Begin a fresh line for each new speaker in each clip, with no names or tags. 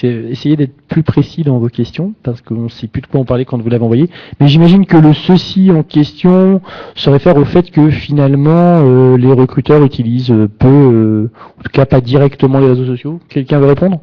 essayez d'être plus précis dans vos questions, parce qu'on ne sait plus de quoi on parlait quand vous l'avez envoyé. Mais j'imagine que le ceci en question se réfère au fait que finalement les recruteurs utilisent peu, en tout cas pas directement les réseaux sociaux. Quelqu'un veut répondre?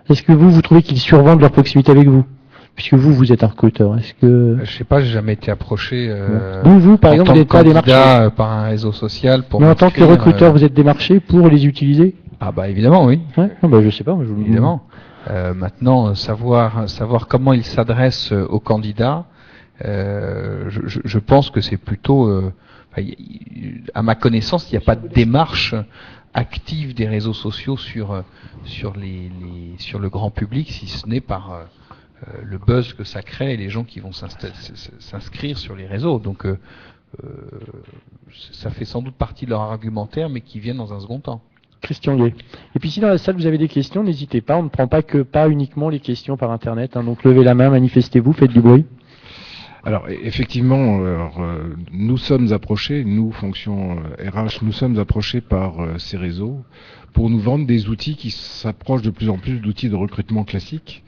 Est-ce que vous trouvez qu'ils survendent leur proximité avec vous? Puisque vous êtes un recruteur, est-ce que...
Je sais pas, j'ai jamais été approché
vous, par
en
exemple,
tant
vous
que
n'êtes pas démarché
candidat par un réseau social pour
mais en tant que
m'inscrire,
recruteur, vous êtes démarché pour les utiliser?
Ah bah évidemment, oui.
Ouais, non, bah, je sais pas. Moi, je...
Évidemment. Maintenant, savoir comment il s'adresse aux candidats, je pense que c'est plutôt, à ma connaissance, il n'y a pas de démarche active des réseaux sociaux sur le grand public, si ce n'est par le buzz que ça crée et les gens qui vont s'inscrire sur les réseaux. Donc, ça fait sans doute partie de leur argumentaire, mais qui viennent dans un second temps.
Christian Gay. Et puis si dans la salle vous avez des questions, n'hésitez pas, on ne prend pas uniquement les questions par internet, hein, donc levez la main, manifestez-vous, faites du bruit.
Alors effectivement, nous sommes approchés, nous, fonction RH, nous sommes approchés par ces réseaux pour nous vendre des outils qui s'approchent de plus en plus d'outils de recrutement classiques.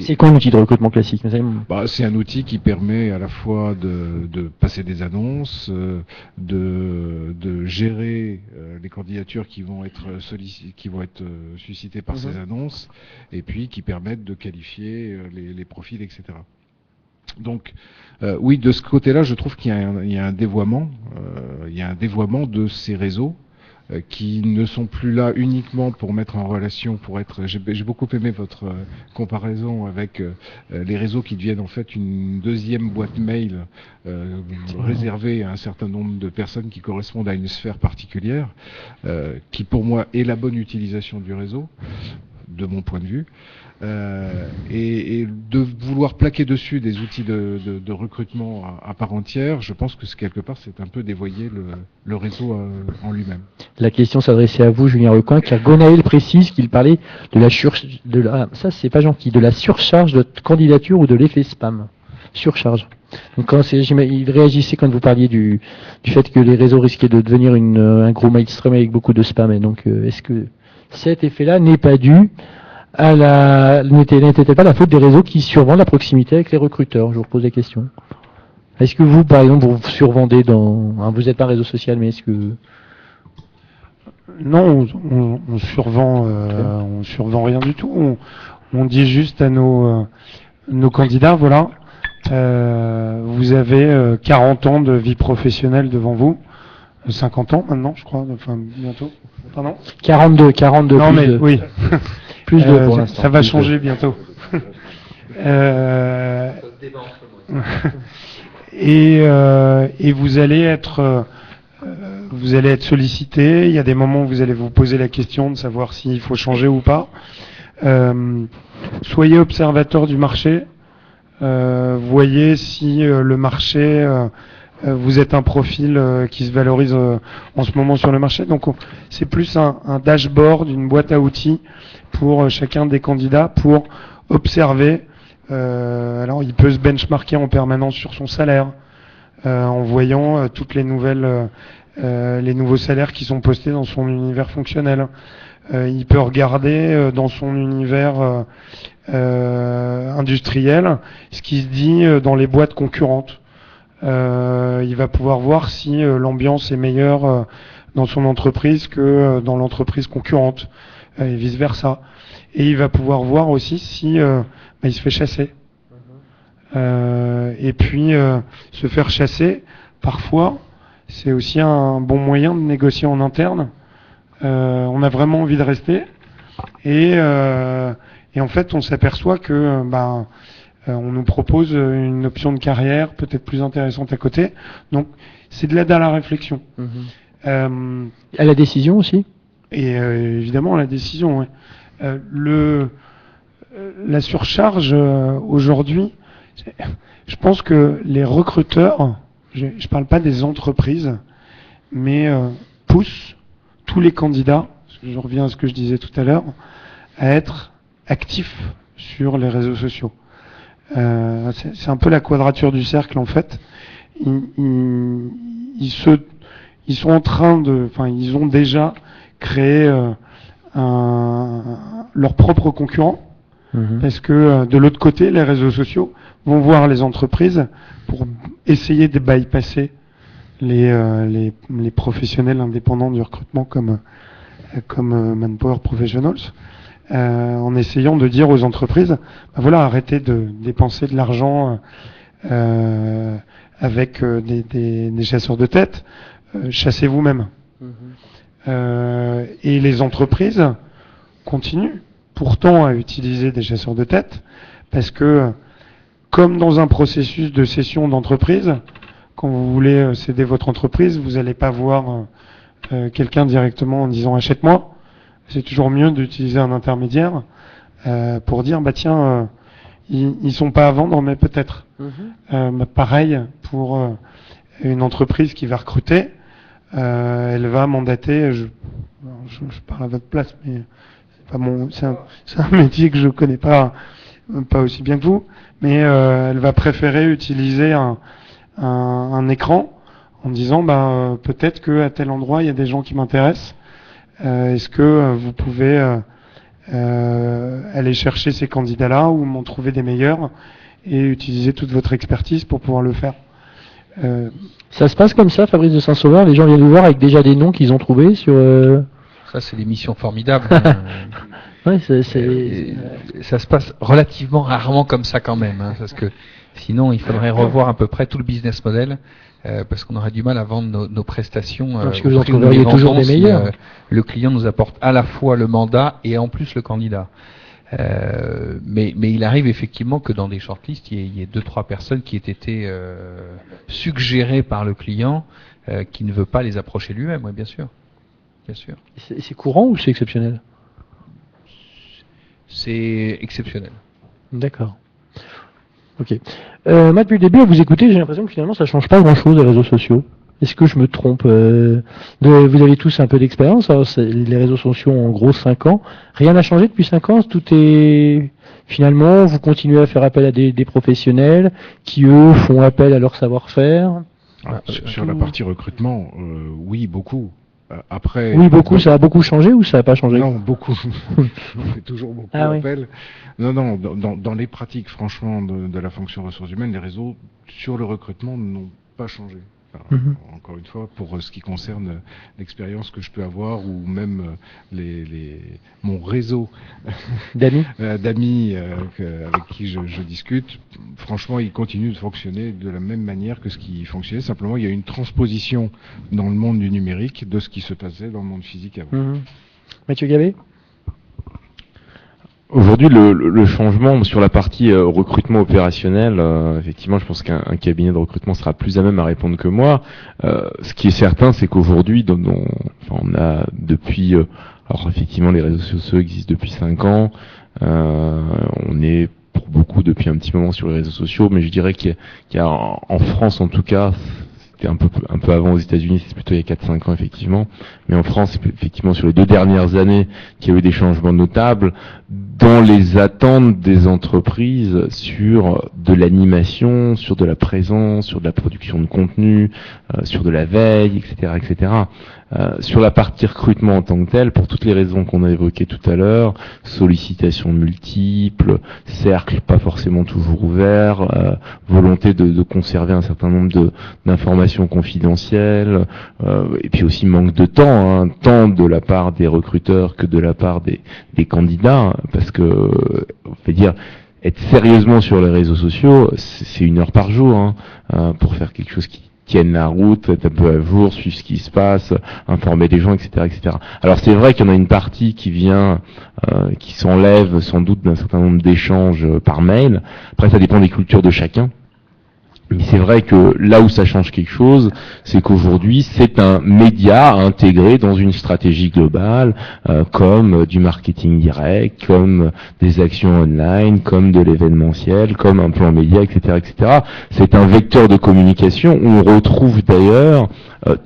C'est quoi un outil de recrutement classique?
C'est un outil qui permet à la fois de passer des annonces, de gérer les candidatures qui vont être suscitées par ces annonces, et puis qui permettent de qualifier les profils, etc. Donc, oui, de ce côté-là, je trouve qu'il y a un dévoiement, de ces réseaux. Qui ne sont plus là uniquement pour mettre en relation, j'ai beaucoup aimé votre comparaison avec les réseaux qui deviennent en fait une deuxième boîte mail réservée à un certain nombre de personnes qui correspondent à une sphère particulière, qui pour moi est la bonne utilisation du réseau, de mon point de vue. Et de vouloir plaquer dessus des outils de recrutement à part entière, je pense que quelque part c'est un peu dévoyer le réseau en lui-même.
La question s'adressait à vous, Julien Recoin, car Gonaël précise qu'il parlait ça c'est pas gentil, de la surcharge de candidature ou de l'effet spam. Surcharge. Donc il réagissait quand vous parliez du fait que les réseaux risquaient de devenir un gros mainstream avec beaucoup de spam. Et donc est-ce que cet effet-là n'est pas dû n'était pas la faute des réseaux qui survendent la proximité avec les recruteurs? Je vous repose la question. Est-ce que vous, par exemple, vous survendez vous n'êtes pas un réseau social, mais est-ce que...
Non, on survend rien du tout. On dit juste à nos candidats, voilà, vous avez 40 ans de vie professionnelle devant vous, 50 ans maintenant, je crois, enfin bientôt. Pardon ?
42.
Non mais oui.
Plus de pour l'instant.
Ça va changer bientôt. Et vous allez être sollicité. Il y a des moments où vous allez vous poser la question de savoir s'il faut changer ou pas. Soyez observateur du marché. Voyez si le marché, vous êtes un profil qui se valorise en ce moment sur le marché. Donc c'est plus un dashboard, une boîte à outils pour chacun des candidats pour observer. Alors il peut se benchmarker en permanence sur son salaire en voyant toutes les nouveaux salaires qui sont postés dans son univers fonctionnel. Il peut regarder dans son univers industriel ce qui se dit dans les boîtes concurrentes. Il va pouvoir voir si l'ambiance est meilleure dans son entreprise que dans l'entreprise concurrente et vice versa. Et il va pouvoir voir aussi si il se fait chasser. Et puis se faire chasser, parfois, c'est aussi un bon moyen de négocier en interne. On a vraiment envie de rester et en fait on s'aperçoit que on nous propose une option de carrière peut-être plus intéressante à côté. Donc c'est de l'aide à la réflexion.
À la décision aussi.
Et évidemment la décision. Ouais. La surcharge aujourd'hui, je pense que les recruteurs, je parle pas des entreprises, mais poussent tous les candidats, je reviens à ce que je disais tout à l'heure, à être actifs sur les réseaux sociaux. C'est un peu la quadrature du cercle en fait. Ils sont en train ils ont déjà créé un leurs propres concurrents, parce que de l'autre côté, les réseaux sociaux vont voir les entreprises pour essayer de bypasser les professionnels indépendants du recrutement comme Manpower Professionals, en essayant de dire aux entreprises, arrêtez de dépenser de l'argent avec des chasseurs de tête, chassez vous-même. Et les entreprises continuent pourtant à utiliser des chasseurs de tête, parce que, comme dans un processus de cession d'entreprise, quand vous voulez céder votre entreprise, vous n'allez pas voir quelqu'un directement en disant achète-moi. C'est toujours mieux d'utiliser un intermédiaire pour dire tiens, ils sont pas à vendre, mais peut-être. Pareil pour une entreprise qui va recruter, elle va mandater. Je parle à votre place, mais c'est un métier que je connais pas aussi bien que vous, mais elle va préférer utiliser un écran en disant peut-être que à tel endroit il y a des gens qui m'intéressent. Est-ce que vous pouvez aller chercher ces candidats-là ou m'en trouver des meilleurs et utiliser toute votre expertise pour pouvoir le faire.
Ça se passe comme ça, Fabrice de Saint-Sauveur, les gens viennent vous voir avec déjà des noms qu'ils ont trouvés sur...
Ça, c'est des missions formidables.
Ouais,
ça se passe relativement rarement comme ça quand même, parce que sinon il faudrait revoir à peu près tout le business model, parce qu'on aurait du mal à vendre nos prestations.
Parce que vous en trouveriez toujours des meilleurs.
Le client nous apporte à la fois le mandat et en plus le candidat. Mais il arrive effectivement que dans des shortlists, il y ait 2-3 personnes qui aient été suggérées par le client, qui ne veut pas les approcher lui-même, oui, bien sûr. Bien sûr.
C'est courant ou c'est exceptionnel ?
C'est exceptionnel.
D'accord. Ok. Moi, depuis le début, à vous écouter, j'ai l'impression que finalement, ça change pas grand-chose les réseaux sociaux. Est-ce que je me trompe vous avez tous un peu d'expérience. Alors, les réseaux sociaux ont en gros 5 ans. Rien n'a changé depuis 5 ans. Tout est... Finalement, vous continuez à faire appel à des professionnels qui, eux, font appel à leur savoir-faire.
Sur la partie recrutement, oui, beaucoup. Après,
oui, beaucoup. Ça a beaucoup changé ou ça n'a pas changé ?
Non, beaucoup. On fait toujours beaucoup appel. Oui. Non, dans les pratiques, franchement, de la fonction ressources humaines, les réseaux sur le recrutement n'ont pas changé. Enfin, encore une fois, pour ce qui concerne l'expérience que je peux avoir ou même mon réseau d'amis avec qui je discute, franchement, ils continuent de fonctionner de la même manière que ce qui fonctionnait. Simplement, il y a une transposition dans le monde du numérique de ce qui se passait dans le monde physique avant.
Mathieu Gavet ?
Aujourd'hui, le changement sur la partie recrutement opérationnel, effectivement, je pense qu'un cabinet de recrutement sera plus à même à répondre que moi. Ce qui est certain, c'est qu'aujourd'hui, on a depuis, alors effectivement, les réseaux sociaux existent depuis 5 ans. On est pour beaucoup depuis un petit moment sur les réseaux sociaux, mais je dirais qu'il y a en France, en tout cas, c'était un peu avant aux États-Unis, c'est plutôt il y a 4-5 ans effectivement, mais en France, effectivement, sur les 2 dernières années, qu'il y a eu des changements notables dans les attentes des entreprises sur de l'animation, sur de la présence, sur de la production de contenu, sur de la veille, etc. Sur la partie recrutement en tant que telle, pour toutes les raisons qu'on a évoquées tout à l'heure, sollicitations multiples, cercles pas forcément toujours ouverts, volonté de conserver un certain nombre d'informations confidentielles, et puis aussi manque de temps, tant de la part des recruteurs que de la part des candidats, parce que, on fait dire, être sérieusement sur les réseaux sociaux, c'est 1 heure par jour, pour faire quelque chose qui tienne la route, être un peu à jour, suivre ce qui se passe, informer les gens, etc. Alors c'est vrai qu'il y en a une partie qui vient, qui s'enlève sans doute d'un certain nombre d'échanges par mail. Après, ça dépend des cultures de chacun. Mais c'est vrai que là où ça change quelque chose, c'est qu'aujourd'hui, c'est un média intégré dans une stratégie globale, comme du marketing direct, comme des actions online, comme de l'événementiel, comme un plan média, etc. C'est un vecteur de communication où on retrouve d'ailleurs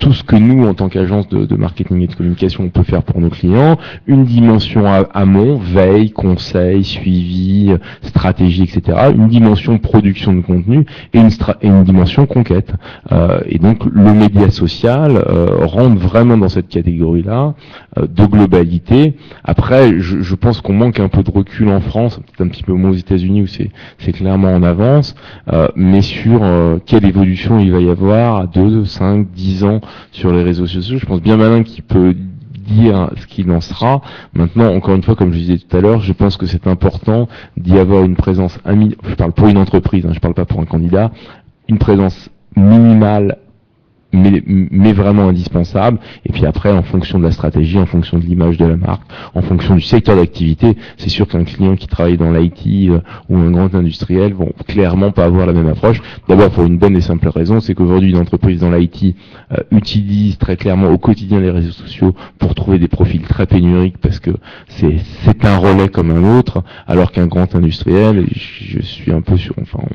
tout ce que nous, en tant qu'agence de marketing et de communication, on peut faire pour nos clients, une dimension amont, veille, conseil, suivi, stratégie, etc., une dimension production de contenu et et une dimension conquête. Et donc le média social rentre vraiment dans cette catégorie-là de globalité. Après, je pense qu'on manque un peu de recul en France, peut-être un petit peu moins aux États-Unis où c'est clairement en avance, mais sur quelle évolution il va y avoir à 2, 5, 10 ans sur les réseaux sociaux. Je pense bien malin qui peut dire ce qu'il en sera. Maintenant, encore une fois, comme je disais tout à l'heure, je pense que c'est important d'y avoir une présence, je parle pour une entreprise, je parle pas pour un candidat, une présence minimale mais vraiment indispensable. Et puis après, en fonction de la stratégie, en fonction de l'image de la marque, en fonction du secteur d'activité, c'est sûr qu'un client qui travaille dans l'IT ou un grand industriel vont clairement pas avoir la même approche. D'abord pour une bonne et simple raison, c'est qu'aujourd'hui une entreprise dans l'IT utilise très clairement au quotidien les réseaux sociaux pour trouver des profils très pénuriques parce que c'est un relais comme un autre, alors qu'un grand industriel, je suis un peu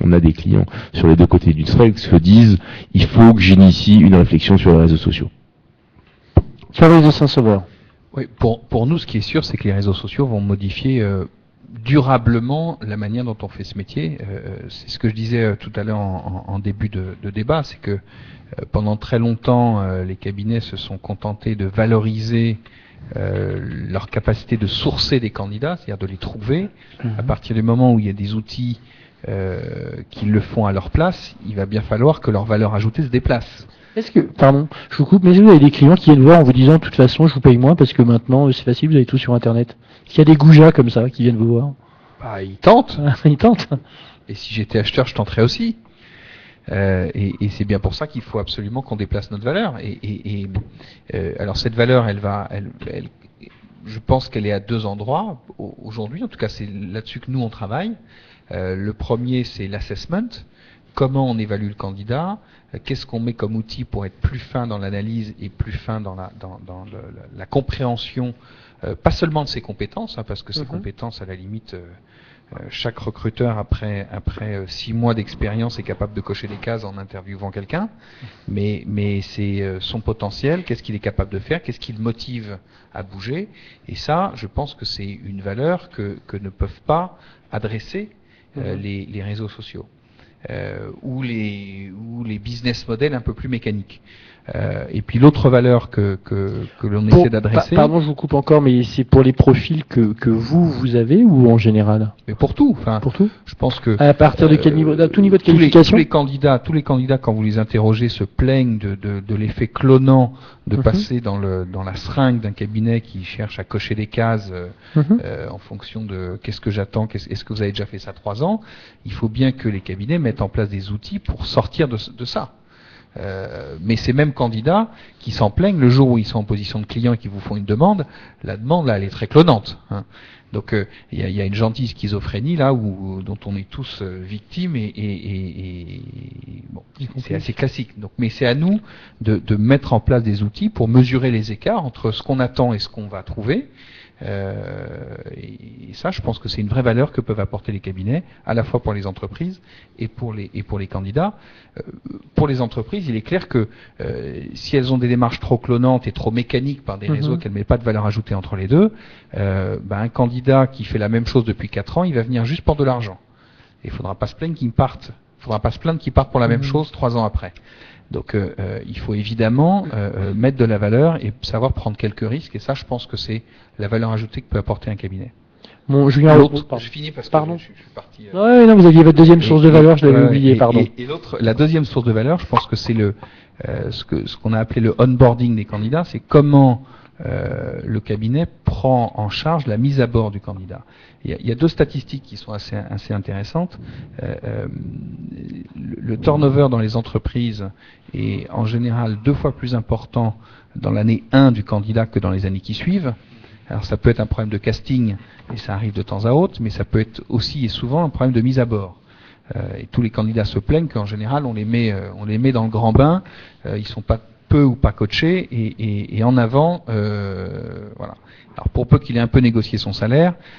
on a des clients sur les deux côtés du trait qui se disent, il faut que j'initie une réflexion sur les réseaux sociaux.
Fabrice de Saint-Sauveur.
Oui, pour nous, ce qui est sûr, c'est que les réseaux sociaux vont modifier durablement la manière dont on fait ce métier. C'est ce que je disais tout à l'heure en début de débat, c'est que pendant très longtemps, les cabinets se sont contentés de valoriser leur capacité de sourcer des candidats, c'est-à-dire de les trouver. À partir du moment où il y a des outils qui le font à leur place, il va bien falloir que leur valeur ajoutée se déplace.
Est-ce que, pardon, je vous coupe, mais est-ce que vous avez des clients qui viennent voir en vous disant, de toute façon, je vous paye moins parce que maintenant, c'est facile, vous avez tout sur Internet. Est-ce qu'il y a des goujats comme ça qui viennent vous voir?
Bah, ils tentent.
Ils tentent.
Et si j'étais acheteur, je tenterais aussi. Et c'est bien pour ça qu'il faut absolument qu'on déplace notre valeur. Alors cette valeur, je pense qu'elle est à deux endroits aujourd'hui. En tout cas, c'est là-dessus que nous on travaille. Le premier, c'est l'assessment. Comment on évalue le candidat, qu'est-ce qu'on met comme outil pour être plus fin dans l'analyse et plus fin dans la compréhension, pas seulement de ses compétences, parce que ses compétences, à la limite, chaque recruteur, après 6 mois d'expérience, est capable de cocher des cases en interviewant quelqu'un, mais c'est son potentiel, qu'est-ce qu'il est capable de faire, qu'est-ce qui le motive à bouger, et ça, je pense que c'est une valeur que ne peuvent pas adresser les réseaux sociaux. Ou les business models un peu plus mécaniques. Et puis l'autre valeur que l'on essaie d'adresser...
Pardon, je vous coupe encore, mais c'est pour les profils que vous avez ou en général?
Mais pour tout.
Pour tout.
Je pense que...
À partir de quel niveau? À tout niveau de qualification?
Tous les candidats, quand vous les interrogez, se plaignent de l'effet clonant de passer dans la seringue d'un cabinet qui cherche à cocher des cases en fonction de qu'est-ce que j'attends, est-ce que vous avez déjà fait ça 3 ans. Il faut bien que les cabinets mettent en place des outils pour sortir de ça. Mais ces mêmes candidats qui s'en plaignent le jour où ils sont en position de client et qui vous font une demande, la demande là elle est très clonante. Donc il y a une gentille schizophrénie là dont on est tous victimes et bon, c'est assez classique. Donc, mais c'est à nous de mettre en place des outils pour mesurer les écarts entre ce qu'on attend et ce qu'on va trouver. Et ça, je pense que c'est une vraie valeur que peuvent apporter les cabinets, à la fois pour les entreprises et pour les candidats. Pour les entreprises, il est clair que si elles ont des démarches trop clonantes et trop mécaniques par des réseaux qu'elles ne mettent pas de valeur ajoutée entre les deux, un candidat qui fait la même chose depuis 4 ans, il va venir juste pour de l'argent. Et il ne faudra pas se plaindre qu'il parte. Il faudra pas se plaindre qu'il parte pour la même chose 3 ans après. Donc il faut évidemment mettre de la valeur et savoir prendre quelques risques, et ça je pense que c'est la valeur ajoutée que peut apporter un cabinet.
Bon, Julien,
je finis parce que
pardon.
Je suis parti.
Ouais, non, vous aviez votre deuxième source de valeur, je l'avais oublié, pardon.
Et l'autre, la deuxième source de valeur, je pense que c'est ce qu'on a appelé le onboarding des candidats, c'est comment le cabinet prend en charge la mise à bord du candidat. Il y a 2 statistiques qui sont assez intéressantes. Le turnover dans les entreprises est en général 2 fois plus important dans l'année 1 du candidat que dans les années qui suivent. Alors ça peut être un problème de casting, et ça arrive de temps à autre, mais ça peut être aussi et souvent un problème de mise à bord. Et tous les candidats se plaignent qu'en général on les met dans le grand bain, ils sont pas peu ou pas coachés et en avant, voilà. Alors pour peu qu'il ait un peu négocié son salaire,